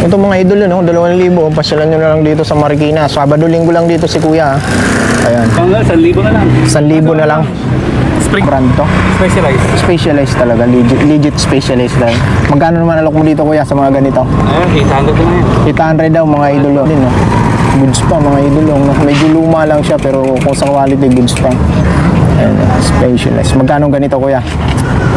Ito mga idol yun, 2,000. Pasyalan nyo na lang dito sa Marikina. Sabado, linggo lang dito si kuya. Ayan. 1,000 na lang. 1,000 na lang. Spring Brand to. specialized. Specialized talaga. Legit specialized lang. Magkano naman alok mo dito kuya sa mga ganito? Ayun, 800 na yan. 800 daw mga idol yun. No? Goods pa mga idol yun. No? Medyo luma lang siya pero kung sa quality goods pa. Ayan, specialized. Magkano ganito kuya?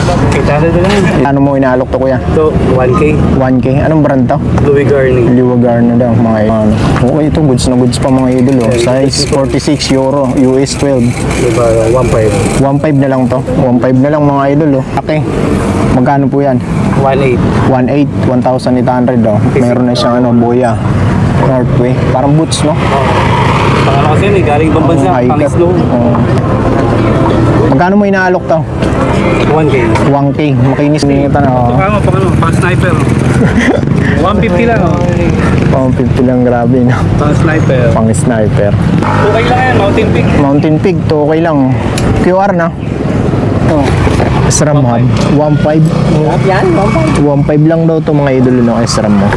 800 na yan. Ano mo inaalok to kuya? Ito, 1K. 1K. Anong brand to? Louis Garni. Liwagar na daw mga ano. Okay, ito goods na goods pa mga idol. Oh. Size 46 euro, US 12. Diba, 1.5. 1.5 na lang to. 1.5 na lang mga idol. Oh. Okay. Magkano po yan? 1.8. 1,800 daw. Meron na siyang ano, boya. Northway. Parang boots, no? Pangano kasi yun eh, galing ibang bansa, High pang cut. snow. Magkano mo inaalok to? 1K. 1K. Makinis nito na. Oh. Pang sniper. 150 lang, oh. Pang 50 lang, grabe, no? Pang sniper. Pang sniper. Okay lang yan, Mountain Peak. Mountain Peak, to okay lang. QR na. Ito. SRAM hub. 1.5. Yan, 1.5 lang daw to mga idol ng SRAM mo.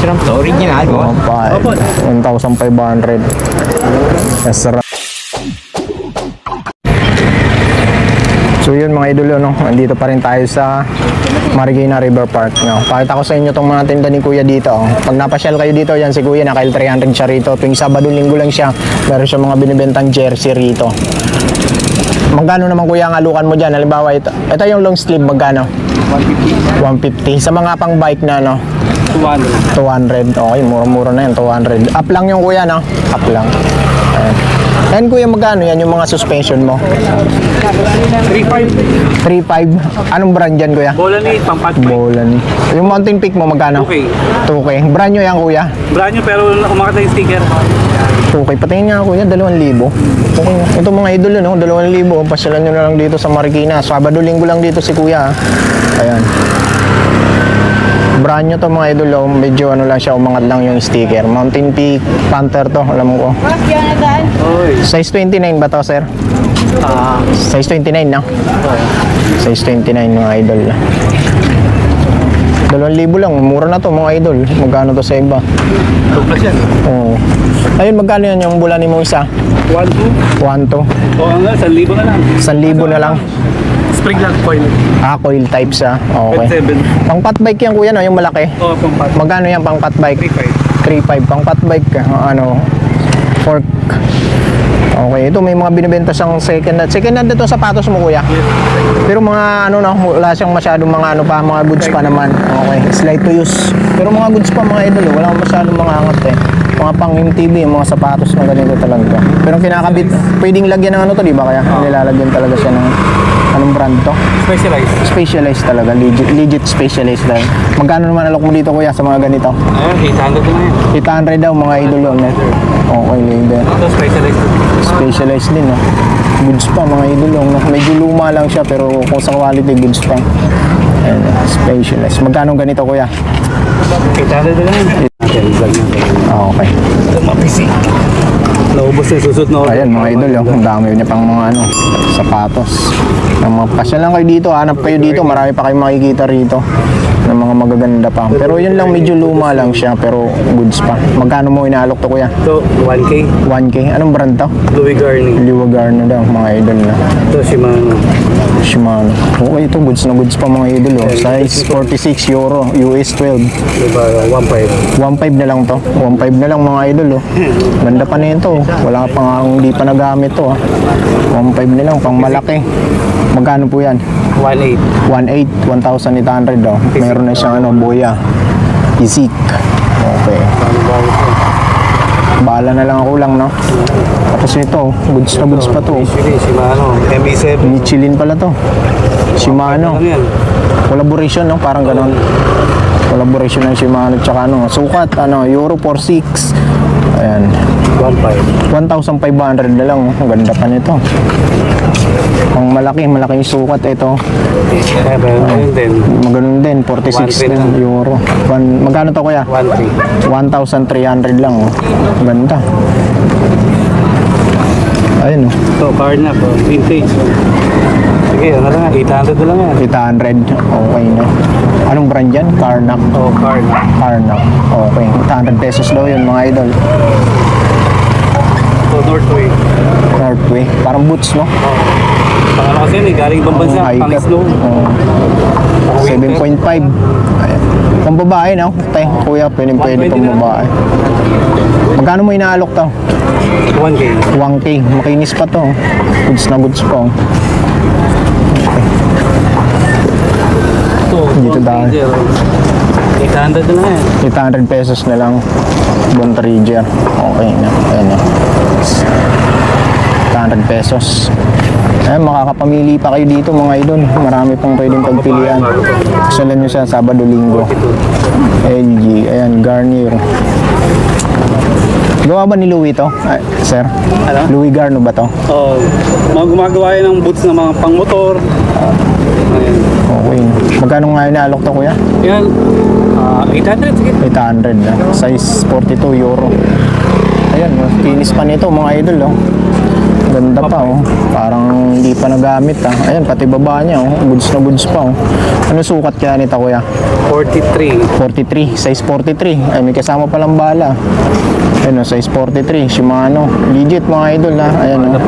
Original ko. 1,500. SRAM. So yun mga idol, no? Andito pa rin tayo sa Marikina River Park. No? Pakita ko sa inyo itong mga tinda ni Kuya dito. Oh. Pag napasyal kayo dito, yan si Kuya, naka L300 siya rito. Tuwing Sabado, Linggo lang siya. Meron siya mga binibentang jersey rito. Magkano naman Kuya ang alukan mo dyan? Halimbawa, ito yung long sleeve, magkano? 150. 150. Sa mga pang bike na, no? 200. 200. Okay, mura-mura na yan, 200. Up lang yung Kuya, no? Up lang. Ayan. Ayan Kuya, magkano yan yung mga suspension mo? 3.5. 3.5. Anong brand yan Kuya? Bola ni pang-pat bike. Bolan. Yung Mountain Peak mo magkano? 2K. 2K. Brand nyo yan Kuya? Brand new pero umakat na yung sticker. 2K. Patingin nga Kuya, 2,000. Okay. Ito mga idol yun, 2,000. Pasyalan nyo na lang dito sa Marikina. Sabado, linggo lang dito si Kuya. Ayan. Brand nyo to mga idol. Oh. Medyo ano lang siya, umangat lang yung sticker. Mountain Peak, Panther to, alam ko. Oy. Size 29 ba to, sir? Size 29 na. Size 29 mga idol. 2,000 lang, mura na to mga idol. Magkano to sa iba? 2 plus yan. Oo. Ayun, magkano yan yung bulani mo isa? 1.2. 1 to. O hanggang 1,000 na lang. 1,000 na lang. Spring lang coil. Coil types ah. Okay. 7. Pang pat bike yan kuya, no? Yung malaki. O pang-pat. Magkano yan pang pat bike? 3.5. 3.5. Pang pat bike, ano, fork. Okay, ito may mga binibenta siyang second hand. Second hand ito sapatos mo kuya. Pero mga ano na, wala siyang masyadong mga ano pa, mga goods pa naman. Okay, slight to use. Pero mga goods pa mga idol, wala masyadong mga angat eh. Mga pang MTV, mga sapatos na ganito talaga. Pero kinakabit, pwedeng lagyan ng ano to, di ba kaya? Nilalagyan talaga siya ng anong brand to? Specialized. Specialized talaga, legit specialized lang. Magkano naman alok mo dito kuya sa mga ganito? Ayun, 800 na yan. 800 daw mga idol yun. Okay, leader. Ito specialized. Specialized din, no? Goods pa, mga idol. No? Medyo luma lang siya, pero kung sa quality, goods pa. And, specialized. Magkano ganito, kuya? 800 na yan. Okay. Mapisik. Naubos na susot na. Ayan, mga idol. Ang dami niya pang mga ano, sapatos. Pasya lang kayo dito, hanap kayo dito. Marami pa kayong makikita rito ng mga magaganda pa. Pero yun lang, medyo luma lang siya, pero goods pa. Magkano mo inaalok to, kuya? Ito, 1K. 1K. Anong brand to? Louis Garni. Liwagar na daw, mga idol na. Ito, Shimano. Shimano. Okay, ito goods na goods pa mga idol. Oh. Size 46 euro, US 12. Diba, 1.5. 1.5 na lang to. 1.5 na lang mga idol. Oh. Ganda pa nito. Wala pa nga, hindi pa nagamit to. 1.5 na lang, pang malaki. Magkano po yan? 1.8. 1.8, 1,800 daw. Meron na siyang ano, boya. Isik. Okay. Bahala na lang ako lang, no? Tapos ito, goods na goods pa to. Shimano. MB7. Michelin pala to. Shimano. Ano yan? Collaboration, no? Parang ganon. Collaboration ng Shimano tsaka ano, sukat, ano, Euro 46. Ayan. 1.5. 1,500 na lang. Ang ganda pa nito. Ang malaking sukat ito. Ayun din. Maganon din, 46 din euro. Magkano to kuya? 1.3. 1,300 lang. Oh. Ganda. Ayun oh. Ito, car na po. Vintage. Sige Sige, ano lang, 800 na lang yan. 800. Okay na. Anong brand yan? Carnac. Oh, card. Carnac. Okay. 800 pesos daw yun mga idol. So, Northway. Northway. Parang boots, no? Pang ano kasi yan eh, galing ibang bansa, High pang cut. snow. Oo. Pang winter. 7.5. Ayan. Pang babae, no? Tay, kuya, pwede pang 120 na. babae. Magkano mo inaalok to? 1K. 1K. Makinis pa to. Goods na goods pa. So, Dito dahil. 800 na lang yan. 800 pesos na lang. Bond Ranger. Okay na. Ayan na. 800 pesos. Ayan, makakapamili pa kayo dito mga idol. Marami pang pwedeng pagpilian. Salan nyo siya Sabado, Linggo. LG. Ayan, Garnier. Gawa ba ni Louis to? Ay, sir? Ano? Louis Garno ba to? Oh, mga gumagawa yan ng boots ng mga pang-motor. Ayan. Okay. Magkano nga inaalok to kuya? Yan. 800, sige. 800 na. Size 42 euro. Ayan, oh, kinis pa nito mga idol. Oh. Ganda pa oh. Parang hindi pa nagamit ah. Ayan, pati baba niya oh. Goods na goods pa oh. Ano sukat kaya nito kuya? 43. 43. Size 43. Ay, may kasama palang bala. Ayan oh, size 43. Shimano. Legit mga idol ha. Ayan oh.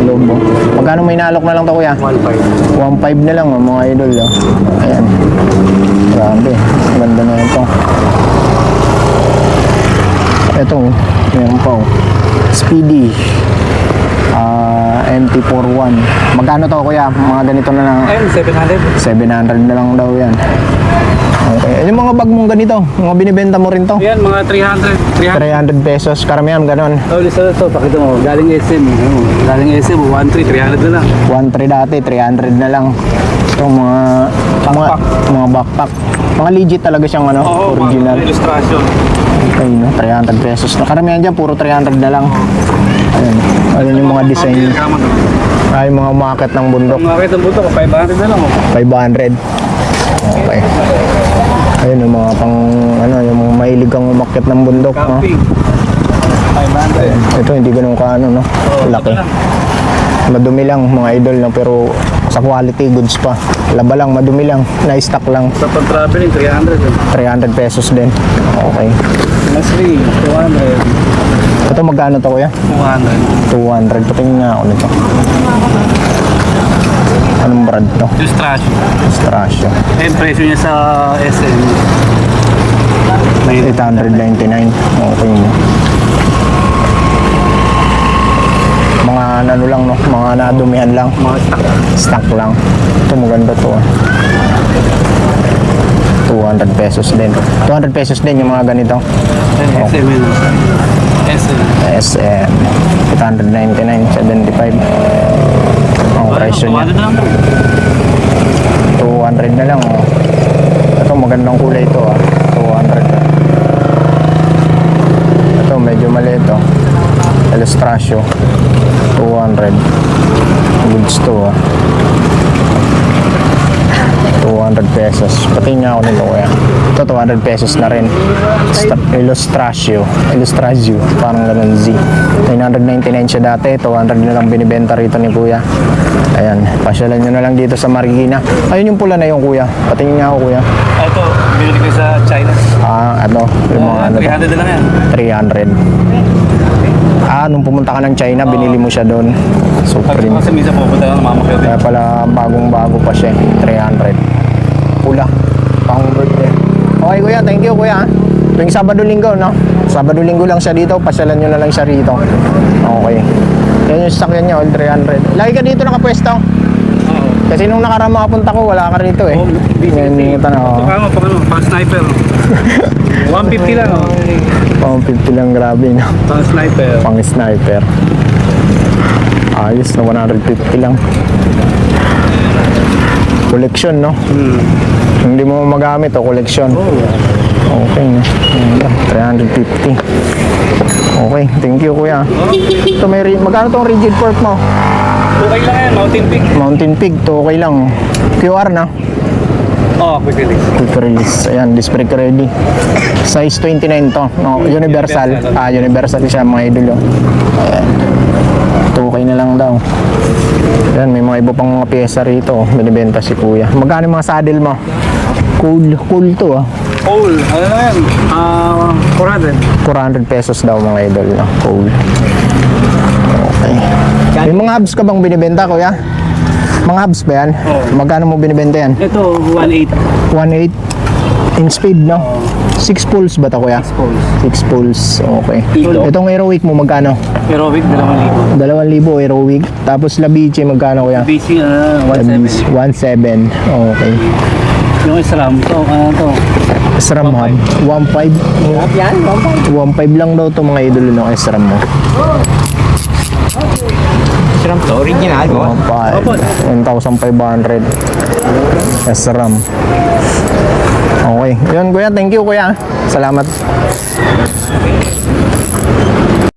Lobo. Magkano may inaalok na lang to kuya? 1.5. 1.5 na lang oh, mga idol oh. Ayan. Grabe. Ganda na ito. Ito oh. Meron pa oh. Speedy. MT41. Magkano to kuya? Mga ganito na lang. Ayun, 700. 700 na lang daw yan. Okay. Yung mga bag mong ganito, mga binibenta mo rin to? Yan, mga 300. 300 pesos. Karamihan ganon. Oh, lisa to, pakita mo. Galing SM. Ano, galing SM, 1.3, 300 na lang. 1.3 dati, 300 na lang. Ito mga backpack. Mga legit talaga siyang ano, Oo, original. mga illustration. Okay, no? 300 pesos. Karamihan dyan, puro 300 na lang. Ayun. Ayun yung mga design. Ay, mga umakit ng bundok. Kung makita mo ito, 500 na lang. 500. Okay. Ayun yung mga pang ano, yung mga mahilig kang umakyat ng bundok, no? Camping. 500. Ito hindi ganoon ka ano, no? Laki. Madumi lang mga idol, no? Pero sa quality goods pa. Laba lang, madumi lang, na-stock lang. Sa pag-traveling, 300. 300 pesos din. Okay. Masli, 200. Ito magkano to kuya? 200. 200. Patingin nga ako nito. Anong brand to? Illustration. Strasio. Eh, presyo niya sa SM. 899. Okay no. Mga ano lang no, mga nadumihan lang. Mga stock. Stock lang. Ito maganda to ah. 200 pesos din. 200 pesos din yung mga ganito. SM yun. SM. SM. 899.75. Ang presyo niya. 200 na lang. 200 na lang. Oh. Ito magandang kulay ito ah. 200 na. Ito medyo mali ito. Illustratio. 200. Goods to ah. 200 pesos. Pati nga ako nito kuya. Ito 200 pesos na rin. Illustratio. Parang ganun Z. 999 siya dati. 200 na lang binibenta rito ni kuya. Ayan. Pasyalan nyo na lang dito sa Marikina. Ayun yung pula na yung kuya. Patingin nga ako kuya. Ito, binili ko sa China. Ano? Yung mga ano to? 300 na lang yan. 300. Nung pumunta ka ng China, binili mo siya doon. Supreme. Kasi minsan pupunta ka ng mama ko. Kaya pala bagong-bago pa siya. 300. Pula. Pang birthday. Okay kuya, thank you kuya. Tuwing Sabado-Linggo, no? Sabado-Linggo lang siya dito. Pasyalan nyo na lang siya rito. Okay. Yan yung sasakyan niya, all 300. Lagi ka dito nakapwesto. Oo. Kasi nung nakaraan makapunta ko, wala ka rito eh. Yan yung tanong. Pang sniper. 150 lang. Oh. Pang 50 lang, grabe no. Pang sniper. Pang sniper. Ayos na 150 lang. Collection no. Hindi mo magamit o collection. Okay no. 350. Okay, thank you kuya. Ito may magkano tong rigid fork mo? Okay lang yan, Mountain Peak. Mountain Pig, to okay lang. QR na. Oh, quick release. Quick release. Ayan, disc brake ready. Size 29 to. No, universal. Universal siya mga idol. Oh. Ayan. Ito 2K na lang daw. Yan, may mga iba pang mga pyesa rito. Binibenta si kuya. Magkano yung mga saddle mo? Cool to ah. Paul, ano na yan? 400. 400 pesos daw mga idol na cool. Okay. May mga hubs ka bang binibenta kuya? Mga hubs ba yan? Oo. Magkano mo binibenta yan? Ito, 1.8. 1.8 in speed no? 6 pulls ba ito kuya? 6 poles. 6 pulls, okay. Ito. Itong Aerowick mo magkano? Aerobic, 2,000. 2,000 Aerowick. Tapos Labiche magkano kuya? BC, 1.7. 1.7, okay. Yung SRAM, to, ano to? SRAM hub, 1.5. Yan, 1.5. 1.5 lang daw to mga idol ng SRAM mo. SRAM to, original mo? 1.5, 1,500 SRAM. Okay, yun kuya, thank you kuya. Salamat.